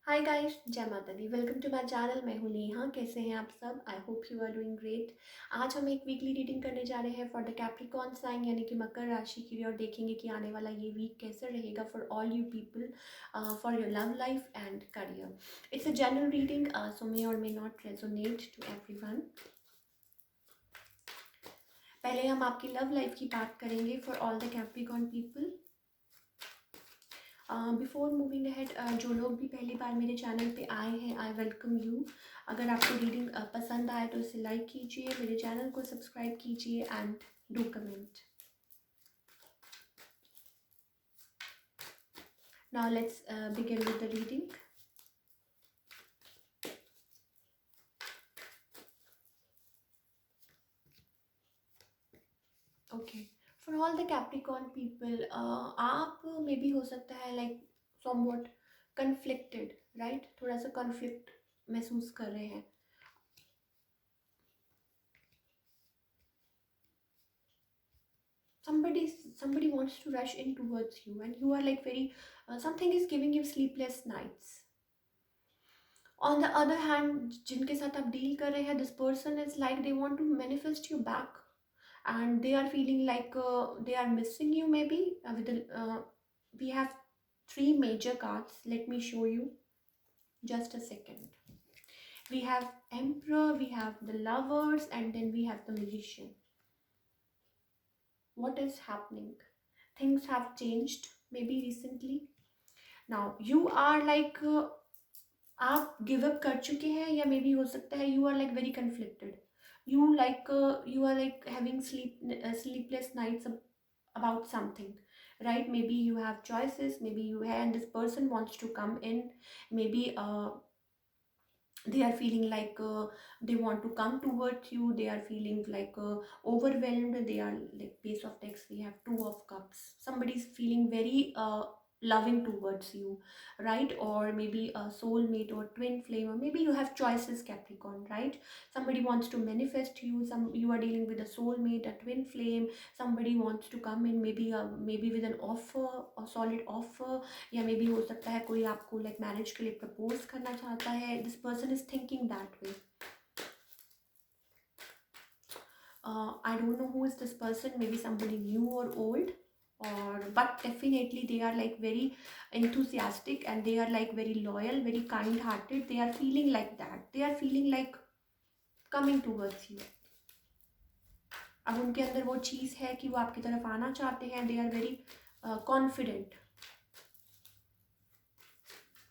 हाय guys, जय माता दी। Welcome to my channel. मैं हूँ नेहा। कैसे हैं आप सब? I hope you are doing great. आज हम एक वीकली रीडिंग करने जा रहे हैं फॉर द कैप्रिकॉर्न साइन यानी कि मकर राशि के लिए, और देखेंगे कि आने वाला ये वीक कैसे रहेगा for all you people, for your love life and career. It's a general reading, so may or may not resonate to everyone. पहले हम आपकी लव लाइफ की बात करेंगे for all the Capricorn people. Before moving ahead, जो लोग भी पहली बार मेरे चैनल पे आए हैं, आई वेलकम यू। अगर आपको रीडिंग पसंद आए तो इसे लाइक कीजिए, मेरे चैनल को सब्सक्राइब कीजिए and do comment. Now let's begin with the reading. Okay, for all the Capricorn people, आप में भी हो सकता है लाइक समवॉट कन्फ्लिक्टेड, राइट? थोड़ा सा कन्फ्लिक्ट महसूस कर रहे हैं। somebody wants to rush in towards you and you are like very, something is giving you sleepless nights. On the other hand, जिनके साथ आप डील कर रहे हैं, this person is like they want to manifest you back and they are feeling like they are missing you maybe. We have three major cards. Let me show you. Just a second. We have Emperor, we have the Lovers, and then we have the Magician. What is happening? Things have changed maybe recently. Now you are like, आप give up कर चुके हैं, या maybe हो सकता है you are like very conflicted. You are like having sleepless nights about something, right? Maybe you have choices, maybe you have, and this person wants to come in. Maybe they are feeling like they want to come towards you. They are feeling like overwhelmed. They are like, base of text we have Two of Cups. Somebody is feeling very loving towards you, right? Or maybe a soulmate or twin flame, or maybe you have choices, Capricorn, right? Somebody wants to manifest you. You are dealing with a soulmate, a twin flame. Somebody wants to come in, maybe with an offer, a solid offer. या maybe हो सकता है कोई आपको like marriage के लिए propose करना चाहता है. This person is thinking that way. I don't know who is this person, maybe somebody new or old, or but definitely they are like very enthusiastic and they are like very loyal, very kind hearted. They are feeling like that. They are feeling like coming towards you. अब उनके अंदर वो चीज़ है कि वो आपकी तरफ आना चाहते हैं. They are very confident.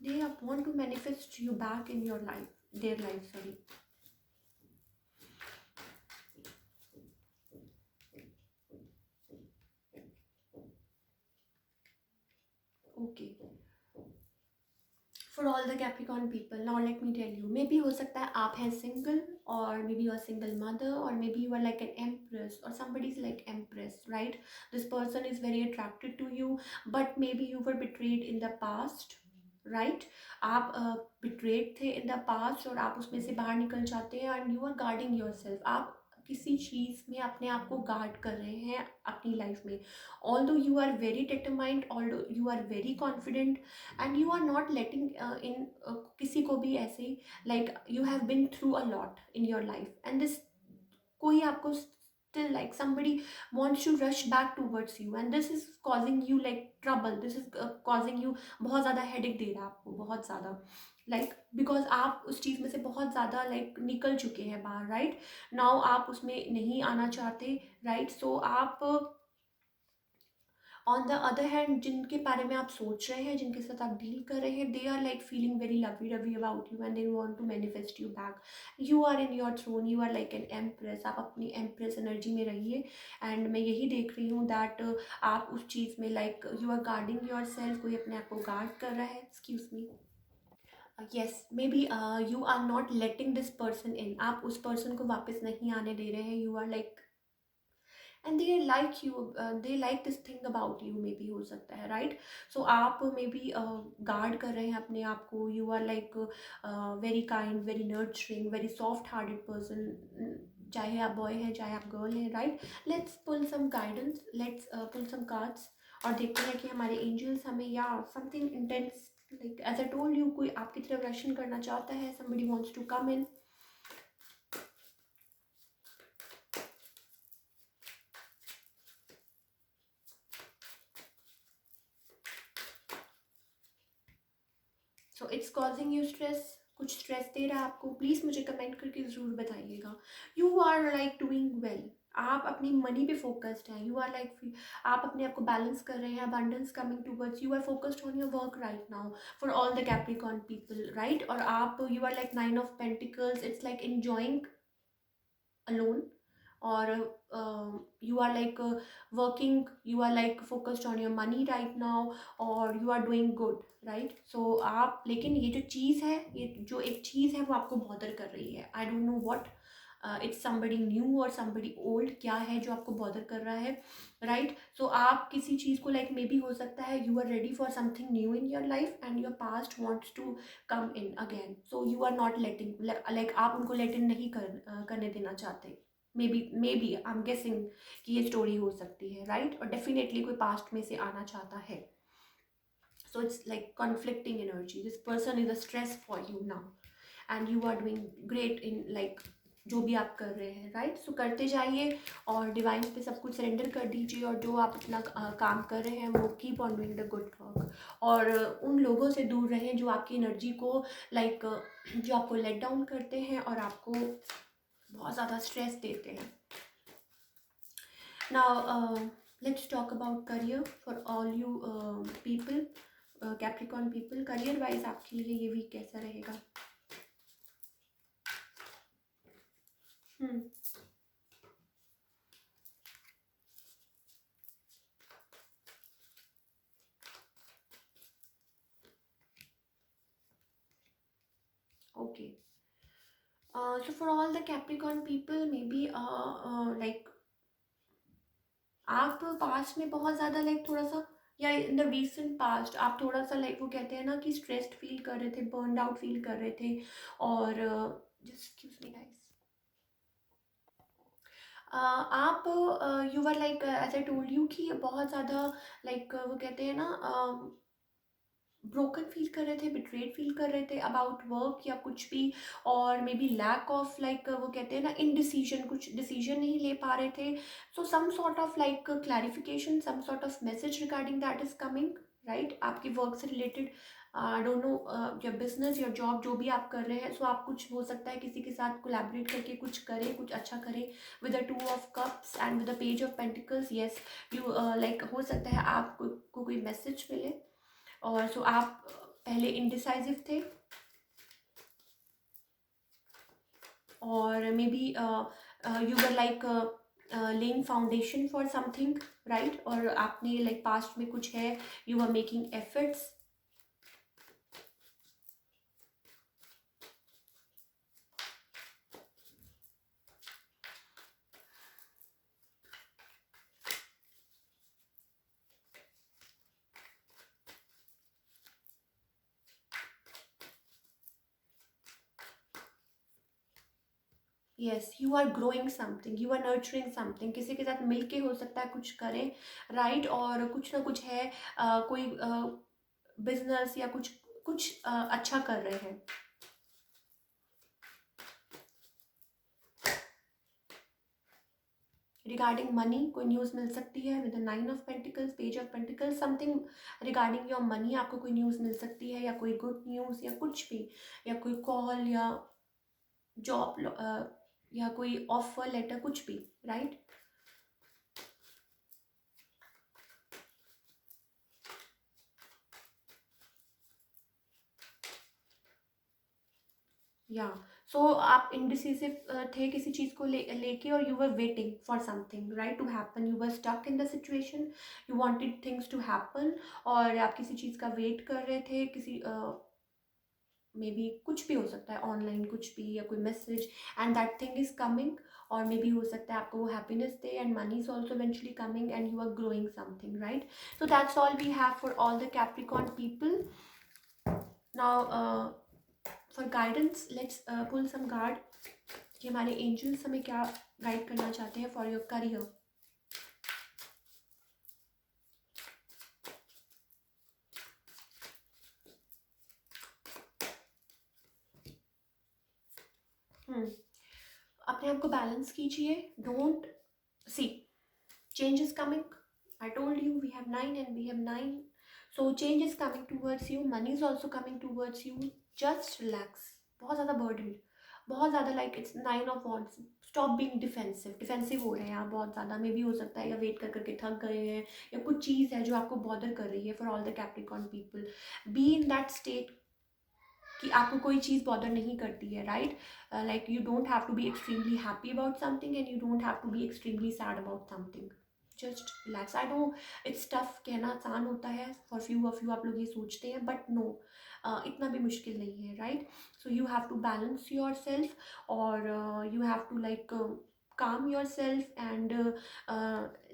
They want to manifest you back in your life, their life, sorry. Okay, for all the Capricorn people, now let me tell you, maybe हो सकता है आप हैं single, or maybe you are single mother, or maybe you are like an empress, or somebody is like empress, right? This person is very attracted to you, but maybe you were betrayed in the past, right? आप betrayed थे in the past और आप उसमें से बाहर निकल जाते हैं, and you are guarding yourself. आप किसी चीज़ में अपने आप को गार्ड कर रहे हैं अपनी लाइफ में. Although you are very determined, although you are very confident, and you are not letting in किसी को भी ऐसे ही, like you have been through a lot in your life, and this कोई आपको still like somebody wants to rush back towards you, and this is causing you like trouble. This is causing you बहुत ज़्यादा headache दे रहा है आपको, बहुत ज़्यादा, like because आप उस चीज़ में से बहुत ज़्यादा like निकल चुके हैं बाहर, right? now आप उसमें नहीं आना चाहते, right? so आप ऑन द अदर हैंड जिनके बारे में आप सोच रहे हैं, जिनके साथ आप डील कर रहे हैं, they are like feeling very lovey lovey about you and they want to manifest you back. You are in your throne, you are like an empress. आप अपनी एम्प्रेस एनर्जी में रहिए, एंड मैं यही देख रही हूँ दैट आप उस चीज़ में like you are guarding yourself. कोई अपने आप को गार्ड कर रहा है. Excuse me. Yes, maybe you are not letting this person in. आप उस पर्सन को वापस नहीं आने दे रहे हैं. You are like, and they like you, they like this thing about you, maybe हो सकता है, राइट? सो आप मे बी गार्ड कर रहे हैं अपने आप को. You are like very kind, very nurturing, very soft hearted person, चाहे आप बॉय हैं चाहे आप गर्ल हैं, right? Let's pull some guidance, let's pull some cards, और देखते हैं कि हमारे एंजल्स हमें या something intense like as I told you, कोई आपकी तरफ रशन करना चाहता है, somebody wants to come in. So it's causing you stress, कुछ स्ट्रेस दे रहा है आपको, प्लीज़ मुझे कमेंट करके ज़रूर बताइएगा. You are like doing well, आप अपनी मनी पे फोकस्ड हैं. यू आर लाइक, आप अपने आप को बैलेंस कर रहे हैं. Abundance coming towards you, are focused on your work right now for all the Capricorn people, right. और आप, you are like 9 of Pentacles, it's like enjoying alone. Or you are like working, you are like focused on your money right now, or you are doing good, right. So आप, लेकिन ये जो चीज़ है, ये जो एक चीज़ है वो आपको बॉदर कर रही है. आई don't know what, it's somebody new और समबडी ओल्ड, क्या है जो आपको बॉदर कर रहा है, राइट. सो आप किसी चीज़ को लाइक मे बी हो सकता है you are ready for something new in your life and your past wants to come in again. So you are not letting, like आप उनको लेट इन नहीं करने देना चाहते. May B I am guessing कि ये स्टोरी हो सकती है, राइट. और डेफिनेटली कोई पास्ट में से आना चाहता है. So it's like conflicting energy. This person is a stress for you now and you are doing great in like जो भी आप कर रहे हैं, राइट. सो करते जाइए और डिवाइन पे सब कुछ सरेंडर कर दीजिए, और जो आप अपना काम कर रहे हैं वो keep on doing the good work. और उन लोगों से दूर रहें जो आपकी एनर्जी को लाइक जो आपको लेट डाउन करते हैं और आपको बहुत ज़्यादा स्ट्रेस देते हैं. Now let's talk about career for all you people, Capricorn people. Career wise आपके लिए ये वीक कैसा रहेगा? Okay. So for all the Capricorn people, maybe like आप पास्ट में बहुत ज़्यादा लाइक थोड़ा सा, या इन द रीसेंट पास्ट आप थोड़ा सा लाइक वो कहते हैं ना कि स्ट्रेस्ड फील कर रहे थे, बर्नड आउट फील कर रहे थे. और जस्ट एक्सक्यूज मी गाइस, आप you are like as I told you कि बहुत ज़्यादा लाइक वो कहते हैं ना ब्रोकन फील कर रहे थे, बिट्रेड फील कर रहे थे अबाउट वर्क या कुछ भी. और maybe lack of like वो कहते हैं ना इनडिसीजन, कुछ डिसीजन नहीं ले पा रहे थे. So some sort of like clarification, some sort of message regarding that is coming, right. आपकी वर्क से रिलेटेड, आई डोंट नो, या बिजनेस या जॉब जो भी आप कर रहे हैं. सो आप कुछ हो सकता है किसी के साथ कोलैबोरेट करके कुछ करें, कुछ अच्छा करें with the 2 of Cups and with the page of pentacles. Yes, you like हो सकता है आपको कोई मैसेज मिले. और सो आप पहले इंडिसाइजिव थे, और maybe you were like laying foundation for something, right. और आपने लाइक पास्ट में कुछ है, you are making efforts. Yes, you are growing something, you are nurturing something. किसी के साथ मिलके हो सकता है कुछ करें, राइट. और कुछ ना कुछ है, कोई बिजनेस या कुछ कुछ अच्छा कर रहे हैं. रिगार्डिंग मनी कोई न्यूज़ मिल सकती है with 9 of Pentacles, page of pentacles. Something regarding your money, आपको कोई न्यूज़ मिल सकती है, या कोई गुड न्यूज़ या कुछ भी, या कोई कॉल या जॉब या कोई ऑफर लेटर, कुछ भी, राइट. या सो आप इंडिसिसिव थे किसी चीज़ को लेके, और you were waiting for something, right, to happen. You were stuck in the situation, you wanted things to happen, और आप किसी चीज़ का वेट कर रहे थे. किसी मे बी कुछ भी हो सकता है, ऑनलाइन कुछ भी, या कोई message, and that thing is coming. और मे बी हो सकता है आपको वो हैप्पीनेस दे, and money is also eventually coming, and you are growing something, right. So that's all we have for all the Capricorn people. Now for guidance let's pull some card कि हमारे angels हमें क्या guide करना चाहते हैं for your career. हम्म, अपने आप को बैलेंस कीजिए। Don't see, change is coming. I told you we have 9 and we have 9, so change is coming towards you, money is also coming towards you. Just relax. बहुत ज़्यादा burdened, बहुत ज़्यादा, like it's 9 of wands. Stop being defensive, defensive हो रहे हैं आप बहुत ज़्यादा, मे बी हो सकता है, या वेट कर करके थक गए हैं, या कुछ चीज़ है जो आपको बॉदर कर रही है। For all the Capricorn people, be in that state कि आपको कोई चीज़ बॉदर नहीं करती है, right? Like you don't have to be extremely happy about something and you don't have to be extremely sad about something. Just relax. I know it's tough, कहना आसान होता है, फॉर फ्यू ऑफ यू आप लोग ये सोचते हैं, but no, इतना भी मुश्किल नहीं है, right? So you have to balance yourself, और you have to like calm yourself, and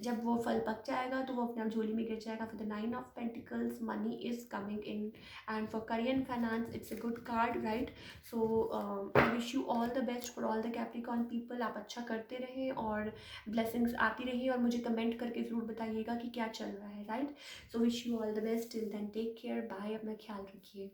जब वो फल पक जाएगा तो वो अपने आप झोली में गिर जाएगा। For the 9 of Pentacles, money is coming in, and for career and finance it's a good card, right? So I wish you all the best for all the Capricorn people. आप अच्छा करते रहें और blessings आती रही, और मुझे comment करके ज़रूर बताइएगा कि क्या चल रहा है, right? So wish you all the best, till then take care, bye, अपना ख्याल रखिए।